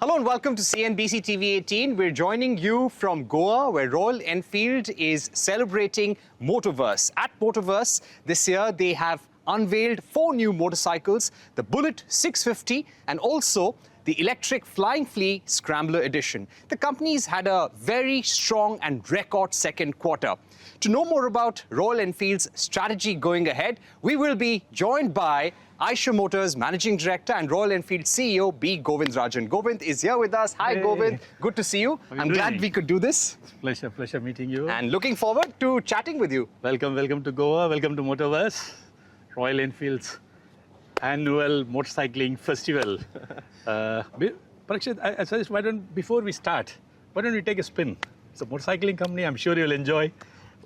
Hello and welcome to CNBC-TV18. We're joining you from Goa, where Royal Enfield is celebrating Motoverse. At Motoverse this year, they have unveiled 4 new motorcycles, the Bullet 650 and also the electric Flying Flea Scrambler Edition. The company's had a very strong and record second quarter. To know more about Royal Enfield's strategy going ahead, we will be joined by Eicher Motors Managing Director and Royal Enfield CEO B Govindarajan. Govind is here with us. Hi, Govind. Good to see you. I'm glad we could do this. Pleasure meeting you. And looking forward to chatting with you. Welcome to Goa. Welcome to Motoverse, Royal Enfield's annual motorcycling festival. Parikshit, I suggest before we start, why don't we take a spin? It's a motorcycling company. I'm sure you'll enjoy.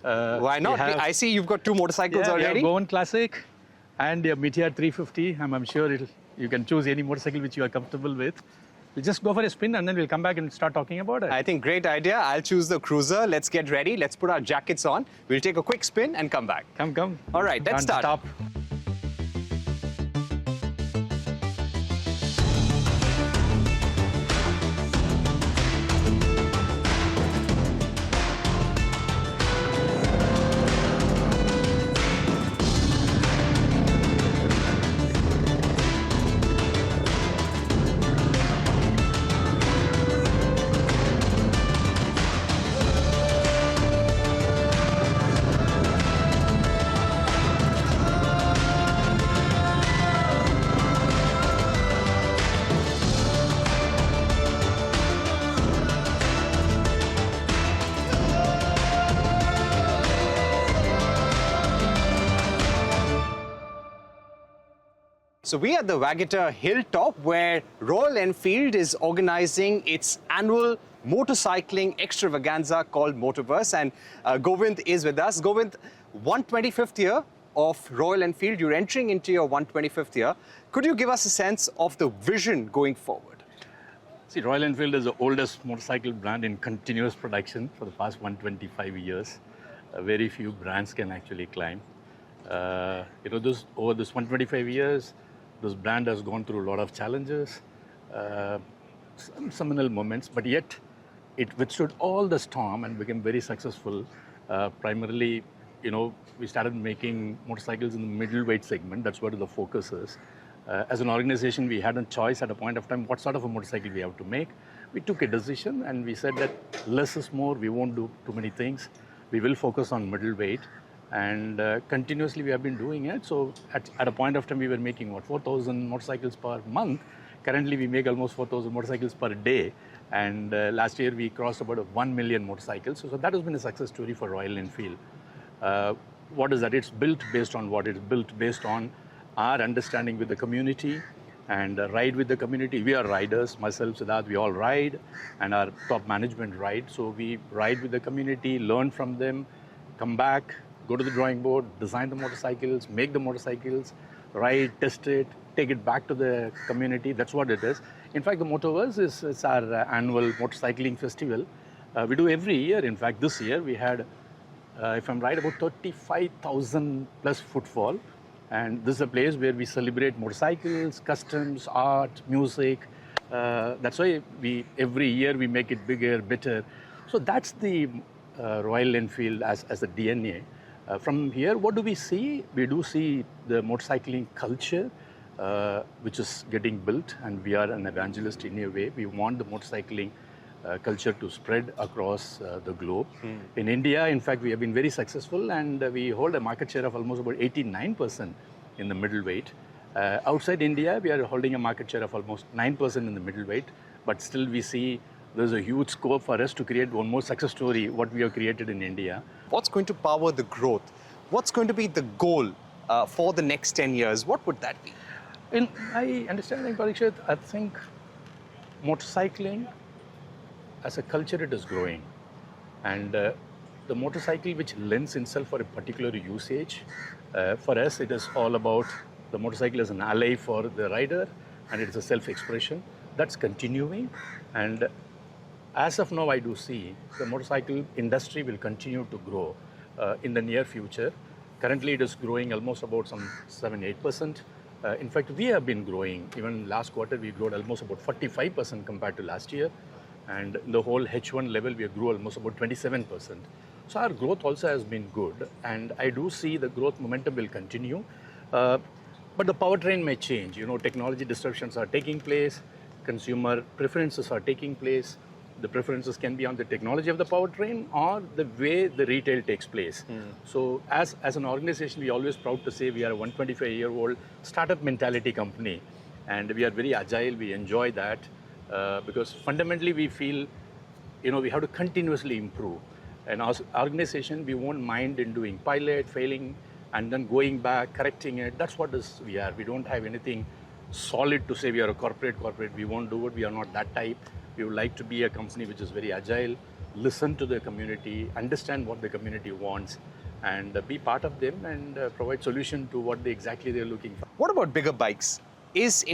Why not? I see you've got 2 motorcycles already. We have Goan Classic and your Meteor 350. I'm sure you can choose any motorcycle which you are comfortable with. We'll just go for a spin and then we'll come back and start talking about it. I think great idea. I'll choose the Cruiser. Let's get ready. Let's put our jackets on. We'll take a quick spin and come back. Come. All right, let's start. Stop. So we are at the Waggator Hilltop, where Royal Enfield is organizing its annual motorcycling extravaganza called Motoverse. And Govind is with us. Govind, 125th year of Royal Enfield. You're entering into your 125th year. Could you give us a sense of the vision going forward? See, Royal Enfield is the oldest motorcycle brand in continuous production for the past 125 years. Very few brands can actually climb. Over this 125 years, this brand has gone through a lot of challenges, some seminal moments, but yet it withstood all the storm and became very successful. Primarily, we started making motorcycles in the middleweight segment. That's where the focus is. As an organization, we had a choice at a point of time what sort of a motorcycle we have to make. We took a decision and we said that less is more. We won't do too many things. We will focus on middleweight. And continuously we have been doing it. So at a point of time we were making 4,000 motorcycles per month. Currently we make almost 4,000 motorcycles per day. And last year we crossed about 1 million motorcycles. So that has been a success story for Royal Enfield. What is that? It's built based on what? It's built based on our understanding with the community and ride with the community. We are riders, myself, Siddharth, we all ride, and our top management ride. So we ride with the community, learn from them, come back, go to the drawing board, design the motorcycles, make the motorcycles, ride, test it, take it back to the community. That's what it is. In fact, the Motoverse is our annual motorcycling festival. We do every year. In fact, this year we had, if I'm right, about 35,000 plus footfall. And this is a place where we celebrate motorcycles, customs, art, music. That's why every year we make it bigger, better. So that's the Royal Enfield as a DNA. From here, what do we see? We do see the motorcycling culture, which is getting built, and we are an evangelist in a way. We want the motorcycling culture to spread across the globe. In India, in fact, we have been very successful, and we hold a market share of almost about 89% in the middleweight. Outside India, we are holding a market share of almost 9% in the middleweight, but still we see there's a huge scope for us to create one more success story, what we have created in India. What's going to power the growth? What's going to be the goal for the next 10 years? What would that be? In my understanding, Parikshit, I think motorcycling as a culture, it is growing. And the motorcycle which lends itself for a particular usage, for us, it is all about the motorcycle as an ally for the rider, and it's a self-expression. That's continuing. And as of now, I do see the motorcycle industry will continue to grow in the near future. Currently, it is growing almost about some 7-8%. In fact, we have been growing. Even last quarter, we grew almost about 45% compared to last year. And in the whole H1 level, we grew almost about 27%. So our growth also has been good. And I do see the growth momentum will continue. But the powertrain may change. Technology disruptions are taking place. Consumer preferences are taking place. The preferences can be on the technology of the powertrain or the way the retail takes place. So as an organization, we are always proud to say we are a 125-year-old startup mentality company. And we are very agile. We enjoy that because fundamentally we feel, we have to continuously improve. And as an organization, we won't mind in doing pilot, failing, and then going back, correcting it. That's what we are. We don't have anything solid to say we are a corporate. We won't do it. We are not that type. We would like to be a company which is very agile, listen to the community, understand what the community wants, and be part of them and provide solution to what exactly they're looking for. What about bigger bikes? Is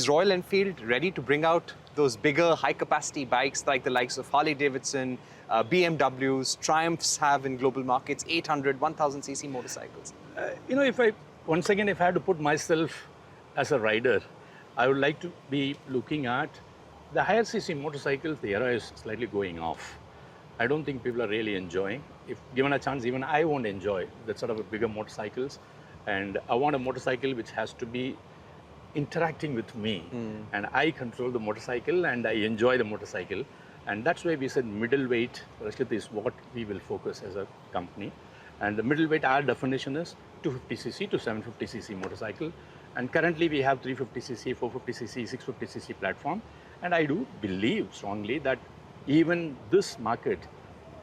Royal Enfield ready to bring out those bigger, high-capacity bikes like the likes of Harley-Davidson, BMWs, Triumphs have in global markets, 800, 1000cc motorcycles? If I had to put myself as a rider, I would like to be looking at the higher cc motorcycles. The era is slightly going off. I don't think people are really enjoying. If given a chance, even I won't enjoy that sort of a bigger motorcycles. And I want a motorcycle which has to be interacting with me. And I control the motorcycle and I enjoy the motorcycle. And that's why we said middleweight, Parikshit, is what we will focus as a company. And the middleweight, our definition is 250cc to 750cc motorcycle. And currently we have 350cc, 450cc, 650cc platform. And I do believe strongly that even this market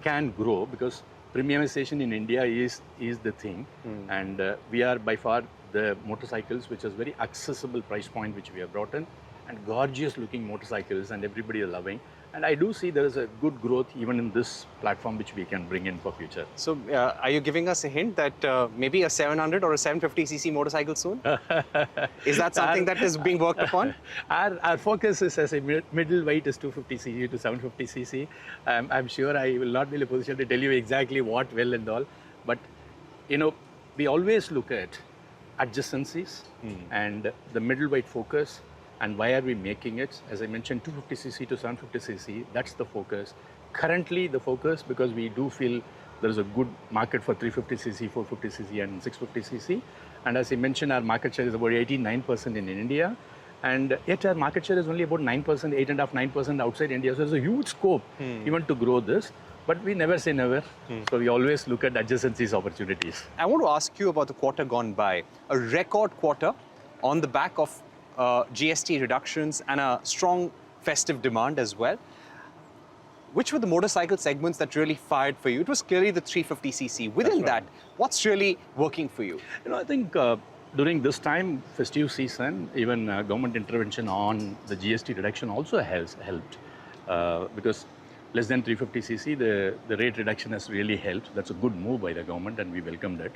can grow because premiumization in India is the thing. And we are by far the motorcycles which is very accessible price point which we have brought in, and gorgeous looking motorcycles, and everybody is loving. And I do see there is a good growth even in this platform which we can bring in for future. So are you giving us a hint that maybe a 700 or a 750cc motorcycle soon? Is that something that is being worked upon? Our focus is as a middleweight is 250cc to 750cc. I'm sure I will not be in a position to tell you exactly what well and all. But, we always look at adjacencies and the middleweight focus. And why are we making it? As I mentioned, 250cc to 750cc, that's the focus. Currently, the focus, because we do feel there is a good market for 350cc, 450cc, and 650cc. And as I mentioned, our market share is about 89% in India. And yet our market share is only about 9%, 8.5%, 9% outside India. So there's a huge scope even to grow this. But we never say never. So we always look at adjacencies opportunities. I want to ask you about the quarter gone by. A record quarter on the back of GST reductions and a strong festive demand as well. Which were the motorcycle segments that really fired for you? It was clearly the 350cc. Within that, what's really working for you? I think during this time, festive season, even government intervention on the GST reduction also has helped. Because less than 350cc, the rate reduction has really helped. That's a good move by the government and we welcomed it.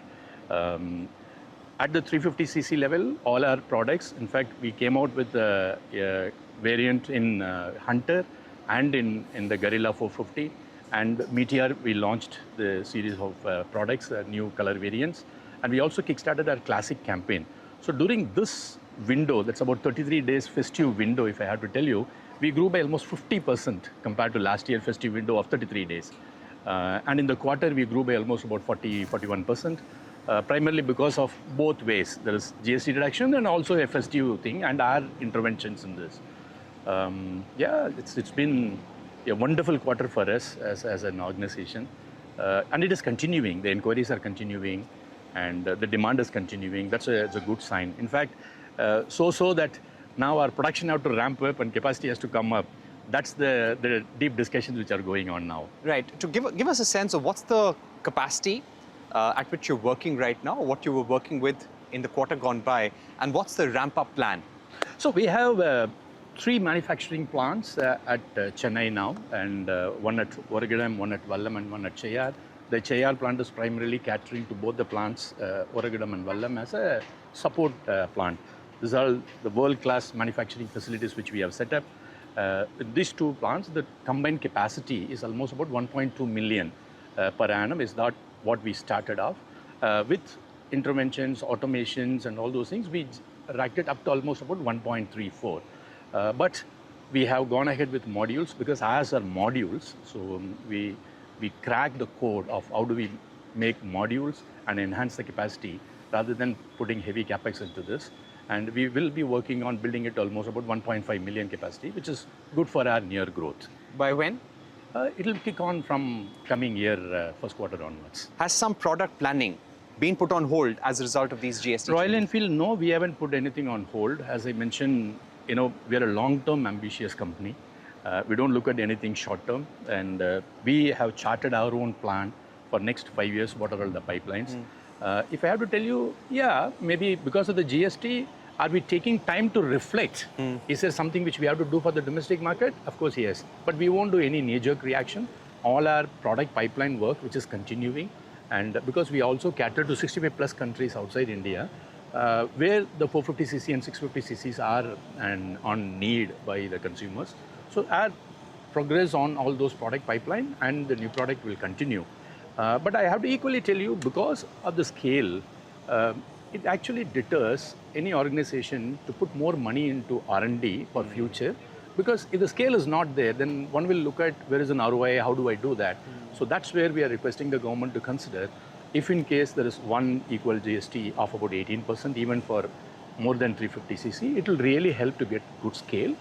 At the 350cc level, all our products, in fact, we came out with a variant in Hunter and in the Guerrilla 450. And Meteor, we launched the series of products, new color variants. And we also kickstarted our classic campaign. So during this window, that's about 33 days festive window, if I have to tell you, we grew by almost 50% compared to last year festive window of 33 days. And in the quarter, we grew by almost about 41%. Primarily because of both ways. There is GST reduction and also a festive thing and our interventions in this. It's been a wonderful quarter for us as an organization. And it is continuing. The inquiries are continuing and the demand is continuing. It's a good sign. In fact, so that now our production have to ramp up and capacity has to come up. That's the deep discussions which are going on now. Right. To give us a sense of what's the capacity at which you're working right now, what you were working with in the quarter gone by, and what's the ramp-up plan? So we have 3 manufacturing plants at Chennai now, and one at Oragadam, one at Vallam, and one at Cheyyar. The Cheyyar plant is primarily catering to both the plants, Oragadam and Vallam, as a support plant. These are the world-class manufacturing facilities which we have set up. These 2 plants, the combined capacity is almost about 1.2 million per annum. Is not what we started off with interventions, automations, and all those things, we racked it up to almost about 1.34. But we have gone ahead with modules because as are modules, so we crack the code of how do we make modules and enhance the capacity rather than putting heavy capex into this. And we will be working on building it almost about 1.5 million capacity, which is good for our near growth. By when? It'll kick on from coming year, first quarter onwards. Has some product planning been put on hold as a result of these GST Royal changes? Enfield, no, we haven't put anything on hold. As I mentioned, we are a long-term ambitious company. We don't look at anything short-term, and we have charted our own plan for next 5 years, what are all the pipelines. If I have to tell you, yeah, maybe because of the GST, are we taking time to reflect? Is there something which we have to do for the domestic market? Of course, yes. But we won't do any knee-jerk reaction. All our product pipeline work, which is continuing, and because we also cater to 65 plus countries outside India, where the 450cc and 650cc's are and on need by the consumers. So our progress on all those product pipeline and the new product will continue. But I have to equally tell you, because of the scale, it actually deters any organization to put more money into R&D for future. Because if the scale is not there, then one will look at where is an ROI, how do I do that? So that's where we are requesting the government to consider. If in case there is one equal GST of about 18%, even for more than 350cc, it will really help to get good scale,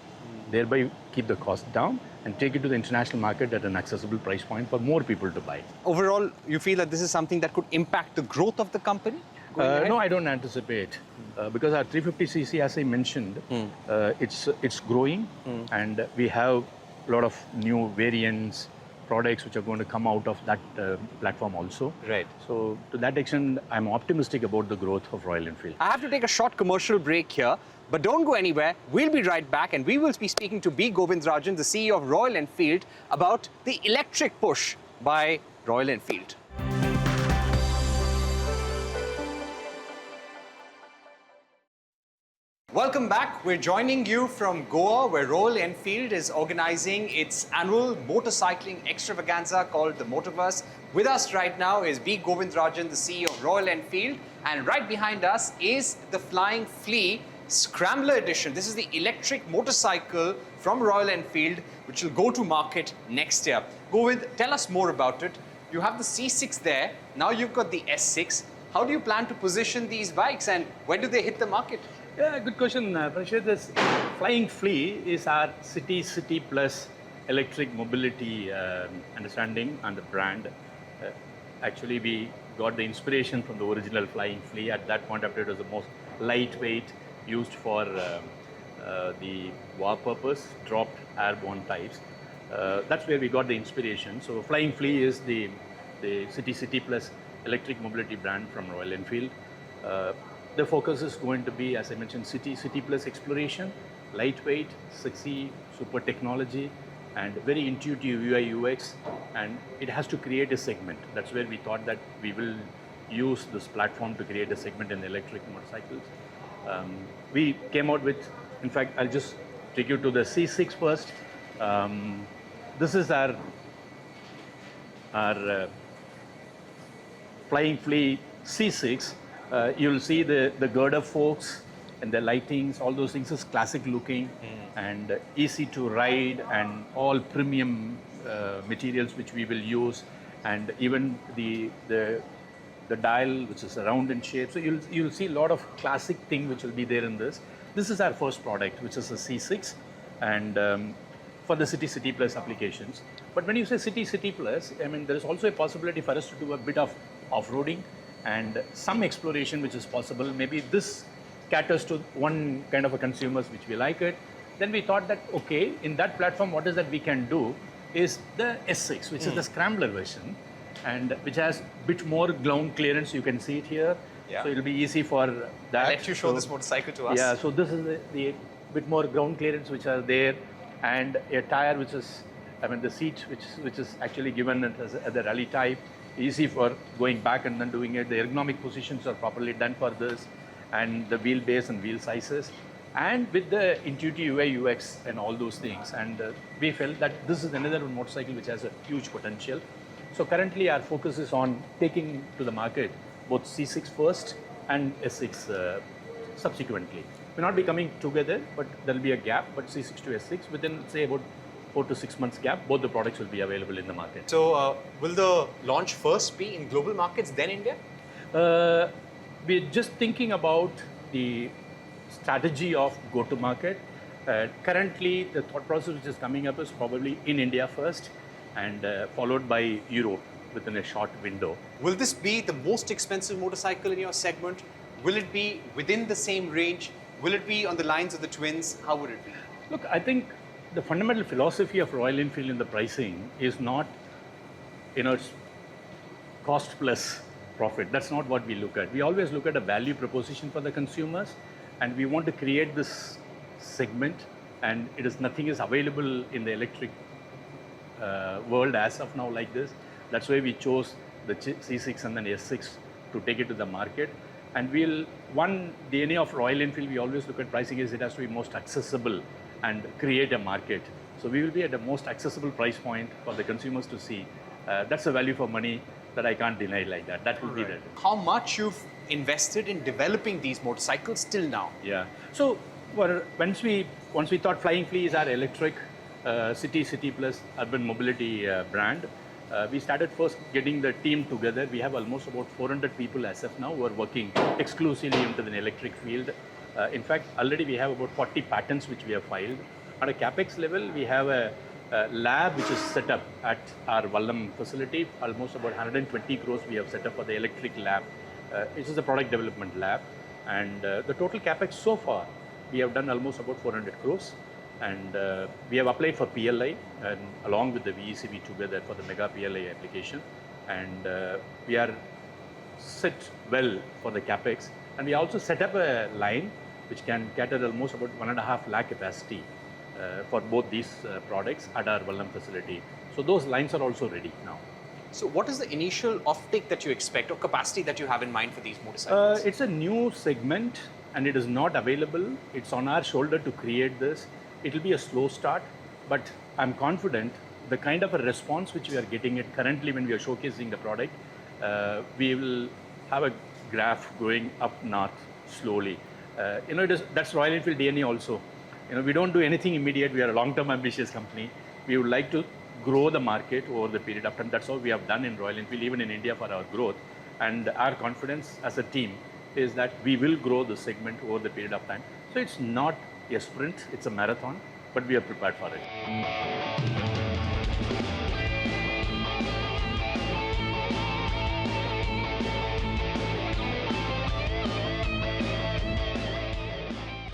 thereby keep the cost down and take it to the international market at an accessible price point for more people to buy. Overall, you feel that this is something that could impact the growth of the company? No, I don't anticipate. Because our 350cc, as I mentioned, it's growing, and we have a lot of new variants, products which are going to come out of that platform also. Right. So to that extent, I'm optimistic about the growth of Royal Enfield. I have to take a short commercial break here, but don't go anywhere. We'll be right back, and we will be speaking to B Govindarajan, the CEO of Royal Enfield, about the electric push by Royal Enfield. Welcome back. We're joining you from Goa, where Royal Enfield is organizing its annual motorcycling extravaganza called the Motoverse. With us right now is B Govindarajan, the CEO of Royal Enfield, and right behind us is the Flying Flea Scrambler Edition. This is the electric motorcycle from Royal Enfield, which will go to market next year. Govind, tell us more about it. You have the C6 there. Now you've got the S6. How do you plan to position these bikes, and when do they hit the market? Yeah, good question, Parikshit. This Flying Flea is our city plus electric mobility understanding and the brand. Actually, we got the inspiration from the original Flying Flea. At that point, after it was the most lightweight, used for the war purpose, dropped airborne types. That's where we got the inspiration. So Flying Flea is the city plus electric mobility brand from Royal Enfield. The focus is going to be, as I mentioned, city plus exploration, lightweight, sexy, super technology, and very intuitive UI UX, and it has to create a segment. That's where we thought that we will use this platform to create a segment in electric motorcycles. We came out with, in fact, I'll just take you to the C6 first. This is our Flying Flea C6. You'll see the girder forks and the lightings, all those things is classic looking and easy to ride, and all premium materials which we will use, and even the dial, which is round in shape. So you'll see a lot of classic thing which will be there in this. This is our first product, which is a C6, and for the city plus applications. But when you say city plus, I mean, there is also a possibility for us to do a bit of off-roading and some exploration which is possible. Maybe this caters to one kind of a consumers which we like it. Then we thought that, okay, in that platform, what is that we can do is the S6, which is the scrambler version, and which has a bit more ground clearance. You can see it here. Yeah. So it'll be easy for that. I'll let you show this motorcycle to us. Yeah, so this is the bit more ground clearance which are there, and a tire which is, I mean, the seat which is actually given as the rally type. Easy for going back and then doing it. The ergonomic positions are properly done for this, and the wheelbase and wheel sizes, and with the intuitive UI UX and all those things. And we felt that this is another motorcycle which has a huge potential. So currently our focus is on taking to the market both C6 first and S6 subsequently. May not be coming together, but there will be a gap. But C6 to S6 within, say, about 4 to 6 months gap, both the products will be available in the market. So, will the launch first be in global markets, then India? We're just thinking about the strategy of go-to-market. Currently, the thought process which is coming up is probably in India first and followed by Europe within a short window. Will this be the most expensive motorcycle in your segment? Will it be within the same range? Will it be on the lines of the twins? How would it be? Look, I think the fundamental philosophy of Royal Enfield in the pricing is not, it's cost plus profit. That's not what we look at. We always look at a value proposition for the consumers, and we want to create this segment, and nothing is available in the electric world as of now like this. That's why we chose the C6 and then S6 to take it to the market. And one DNA of Royal Enfield, we always look at pricing is it has to be most accessible and create a market. So we will be at the most accessible price point for the consumers to see. That's a value for money that I can't deny like that. That will be there. How much you've invested in developing these motorcycles till now? Yeah. So once we thought Flying Flea is our electric city plus urban mobility brand, we started first getting the team together. We have almost about 400 people as of now who are working exclusively into the electric field. In fact, already we have about 40 patents which we have filed. At a capex level, we have a lab which is set up at our Vallam facility. Almost about 120 crores we have set up for the electric lab. It is a product development lab. And the total capex so far, we have done almost about 400 crores. And we have applied for PLI and along with the VECV together for the mega PLI application. And we are set well for the capex. And we also set up a line which can cater almost about 1.5 lakh capacity for both these products at our Vallam facility. So those lines are also ready now. So what is the initial offtake that you expect or capacity that you have in mind for these motorcycles? It's a new segment and it is not available. It's on our shoulder to create this. It will be a slow start, but I'm confident the kind of a response which we are getting it currently when we are showcasing the product, we will have a graph going up north slowly. That's Royal Enfield DNA also. We don't do anything immediate. We are a long-term ambitious company. We would like to grow the market over the period of time. That's all we have done in Royal Enfield, even in India for our growth. And our confidence as a team is that we will grow the segment over the period of time. So it's not a sprint, it's a marathon, but we are prepared for it.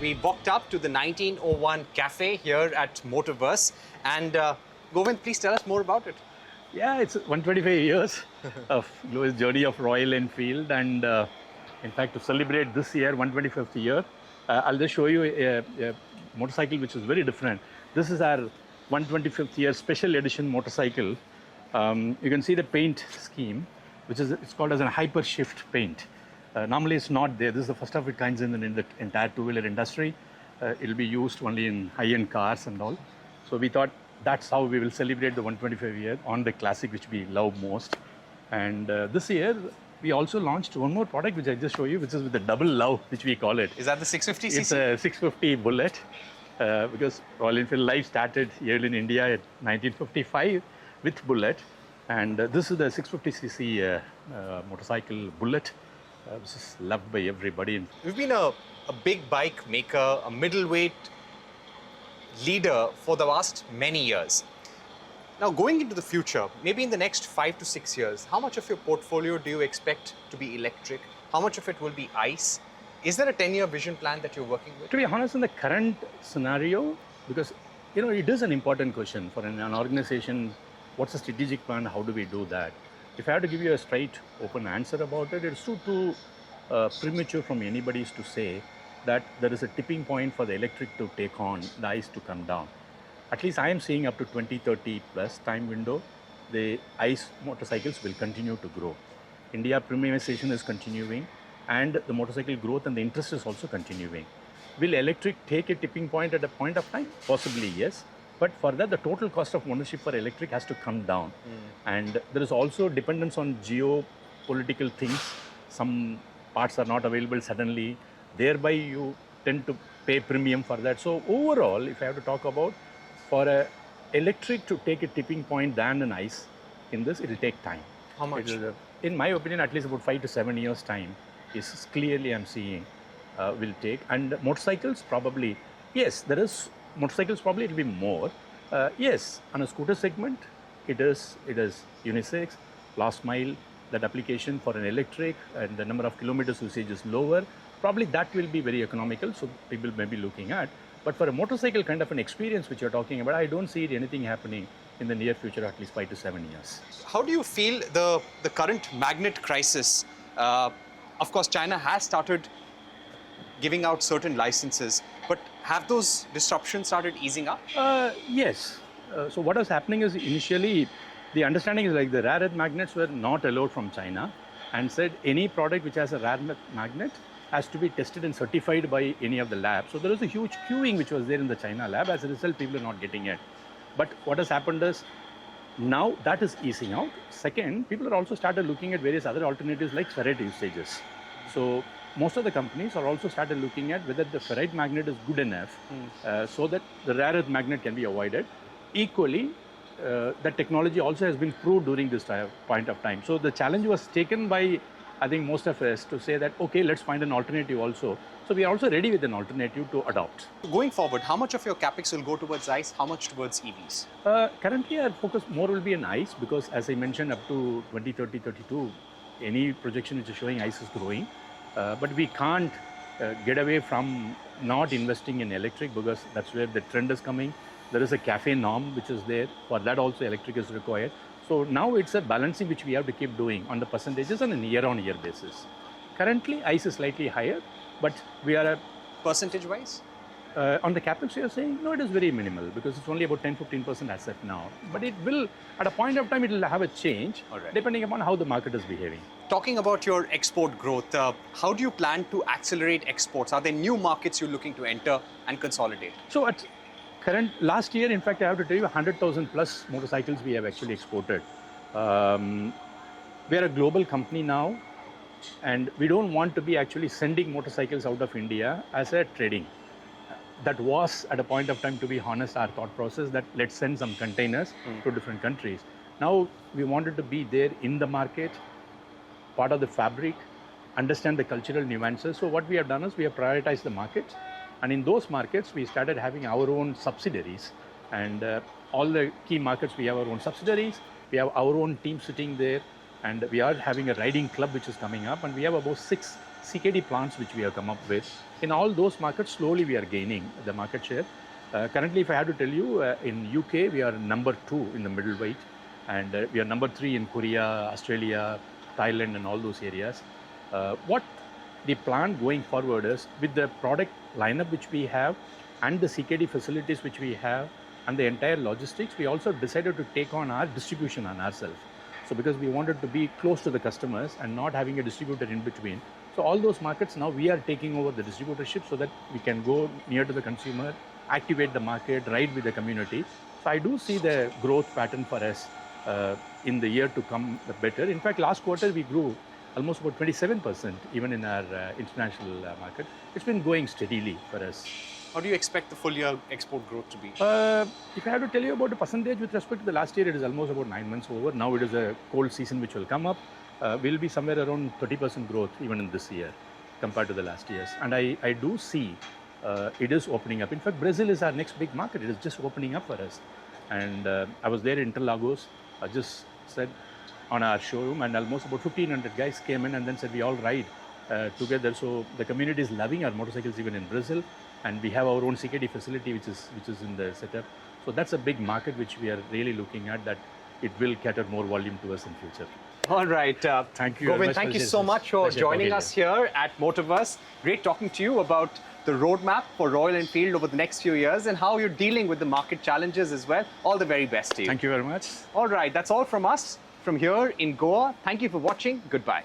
We walked up to the 1901 cafe here at Motoverse, and Govind, please tell us more about it. Yeah, it's 125 years of glorious journey of Royal Enfield, and in fact, to celebrate this year, 125th year, I'll just show you a motorcycle which is very different. This is our 125th year special edition motorcycle. You can see the paint scheme, it's called as a hyper shift paint. Normally it's not there. This is the first of its kind in the entire two-wheeler industry. It'll be used only in high-end cars and all. So we thought that's how we will celebrate the 125 year on the classic which we love most. And this year, we also launched one more product which I just show you, which is with the double love, which we call it. Is that the 650cc? It's a 650 Bullet, because Royal Enfield life started here in India at 1955 with Bullet. And this is the 650cc motorcycle Bullet, which is loved by everybody. We've been a big bike maker, a middleweight leader for the last many years. Now, going into the future, maybe in the next 5 to 6 years, how much of your portfolio do you expect to be electric? How much of it will be ICE? Is there a 10-year vision plan that you're working with? To be honest, in the current scenario, because it is an important question for an organization, what's the strategic plan, how do we do that? If I have to give you a straight, open answer about it, it's too premature from anybody to say that there is a tipping point for the electric to take on, the ICE to come down. At least I am seeing up to 2030 plus time window, the ICE motorcycles will continue to grow. India premiumization is continuing, and the motorcycle growth and the interest is also continuing. Will electric take a tipping point at a point of time? Possibly, yes. But for that, the total cost of ownership for electric has to come down. And there is also dependence on geopolitical things some parts are not available suddenly, thereby you tend to pay premium for that. So overall, if I have to talk about, for a electric to take a tipping point than an ICE in this, it will take time. How much? In my opinion, at least about 5 to 7 years time is clearly I'm seeing will take. And motorcycles probably, yes, there is, motorcycles probably it will be more. Yes, on a scooter segment, it is unisex, last mile, that application for an electric and the number of kilometers usage is lower. Probably that will be very economical, so people may be looking at. But for a motorcycle kind of an experience which you're talking about, I don't see anything happening in the near future, at least 5 to 7 years. How do you feel the current magnet crisis? Of course, China has started giving out certain licenses, but have those disruptions started easing up? Yes. So what was happening is initially, the understanding is like the rare earth magnets were not allowed from China, and said any product which has a rare earth magnet has to be tested and certified by any of the labs. So there was a huge queuing which was there in the China lab. As a result, people are not getting it. But what has happened is, now that is easing out. Second, people are also started looking at various other alternatives like ferrite usages. So most of the companies are also started looking at whether the ferrite magnet is good enough so that the rare earth magnet can be avoided. Equally, that technology also has been proved during this point of time. So the challenge was taken by, I think, most of us to say that, okay, let's find an alternative also. So we are also ready with an alternative to adopt. Going forward, how much of your capex will go towards ICE, how much towards EVs? Currently, our focus more will be on ICE because, as I mentioned, up to 2030, 32, any projection which is showing ICE is growing. But we can't get away from not investing in electric because that's where the trend is coming. There is a CAFE norm which is there. For that also, electric is required. So now it's a balancing which we have to keep doing on the percentages on a year-on-year basis. Currently, ICE is slightly higher, but we are a... Percentage-wise? On the capex, you are saying, no, it is very minimal because it's only about 10-15% asset now. But it will, at a point of time, it will have a change depending upon how the market is behaving. Talking about your export growth, how do you plan to accelerate exports? Are there new markets you're looking to enter and consolidate? So at last year, in fact, I have to tell you, 100,000 plus motorcycles we have actually exported. We are a global company now, and we don't want to be actually sending motorcycles out of India as a trading. That was, at a point of time, to be honest, our thought process that let's send some containers to different countries. Now, we wanted to be there in the market, part of the fabric, understand the cultural nuances. So what we have done is we have prioritized the markets. And in those markets, we started having our own subsidiaries. And all the key markets, we have our own subsidiaries. We have our own team sitting there. And we are having a riding club which is coming up. And we have about 6 CKD plants which we have come up with. In all those markets, slowly we are gaining the market share. Currently, if I have to tell you, in UK, we are number 2 in the middleweight. And we are number 3 in Korea, Australia, Thailand, and all those areas. What the plan going forward is, with the product lineup which we have and the CKD facilities which we have and the entire logistics, we also decided to take on our distribution on ourselves. So because we wanted to be close to the customers and not having a distributor in between. So all those markets now we are taking over the distributorship so that we can go near to the consumer, activate the market, ride with the community. So I do see the growth pattern for us in the year to come better. In fact, last quarter we grew almost about 27% even in our international market. It's been going steadily for us. How do you expect the full year export growth to be? If I have to tell you about the percentage with respect to the last year, it is almost about 9 months over. Now it is a cold season which will come up. We'll be somewhere around 30% growth even in this year compared to the last years. And I do see it is opening up. In fact, Brazil is our next big market. It is just opening up for us. And I was there in Interlagos. I just said on our showroom, and almost about 1,500 guys came in and then said we all ride together. So the community is loving our motorcycles even in Brazil. And we have our own CKD facility which is in the setup. So that's a big market which we are really looking at, that it will cater more volume to us in future. All right. Thank you. Govind, thank you so much for joining us here at Motoverse. Great talking to you about the roadmap for Royal Enfield over the next few years and how you're dealing with the market challenges as well. All the very best to you. Thank you very much. All right. That's all from us from here in Goa. Thank you for watching. Goodbye.